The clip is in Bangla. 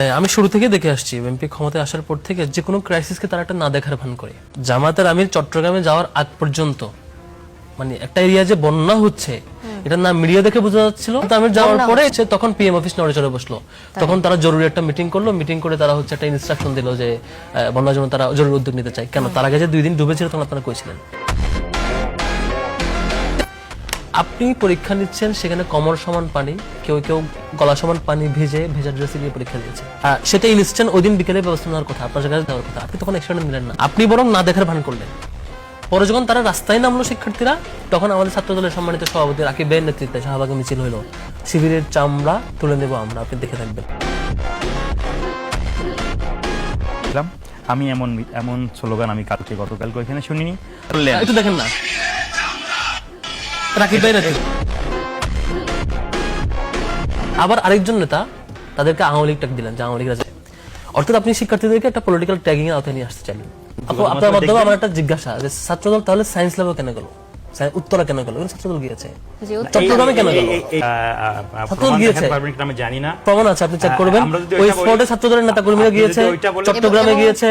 আমি শুরু থেকে দেখে আসছি বিএনপি ক্ষমতায় আসার পর থেকে যে কোনো ক্রাইসিসকে তারা একটা না দেখার ভান করে। জামাতের আমির চট্টগ্রামে যাওয়ার আগ পর্যন্ত মানে একটা এরিয়া যে বন্যা হচ্ছে এটা না মিডিয়া দেখে বোঝা যাচ্ছিল, আমির যাওয়ার পরে সে তখন পিএম অফিস নড়ে চড়ে বসলো। তখন তারা জরুরি একটা মিটিং করলো, মিটিং করে তারা হচ্ছে একটা ইনস্ট্রাকশন দিল যে বন্যার জন্য তারা জরুরি উদ্যোগ নিতে চায়। কেন? তার আগে যে 2 দিন ডুবেছিল তখন আপনারা কইছিলেন। আপনি পরীক্ষা নিচ্ছেন, সেখানে কমর সমান পানি, কেউ কেউ গলা সমান পানি ভেজা ড্রেসে দিয়ে পরীক্ষা দিয়েছে। সেটা ইনস্ট্যান্ট ওই দিন বিকেলে ব্যবস্থা নেওয়ার কথা, আপনার কাছে দেওয়ার কথা। আপনি তখন অ্যাকশন নিলেন না, আপনি বরং না দেখার ভান করলেন। পরে যখন তারা রাস্তায় নামলো শিক্ষার্থীরা, তখন আমাদের ছাত্র দলের সম্মানিত সভাপতি রাকিব ভাইয়ের নেতৃত্বে শাহবাগে মিছিল হইল, শিবিরের চামড়া তুলে নেব আমরা, আপনি দেখে থাকবেন। আমি এমন স্লোগান আমি গতকালকে ওইখানে শুনিনি। একটু দেখেন না রাকিব ভাই নেতৃত্ব। আবার আরেকজন নেতা তাদেরকে আওয়ামী লীগ ট্যাগ দিলেন যে আওয়ামী লীগরা যায়। অর্থাৎ আপনি শিক্ষার্থীদেরকে একটা পলিটিক্যাল ট্যাগিং এর আওতায় নিয়ে আসতে চাইলেন। আপনার মাধ্যমে আমার একটা জিজ্ঞাসা যে ছাত্রদল তাহলে সায়েন্স ল্যাবে কেন গেল, উত্তরা কেন গেল, ছাত্রদল গিয়েছে চট্টগ্রামে কেন গেল? ছাত্রদল গিয়েছে আমি জানি না, প্রমাণ আছে, আপনি চেক করবেন। ওই স্পটে ছাত্রদলের নেতা কর্মীরা গিয়েছে, চট্টগ্রামে গিয়েছে।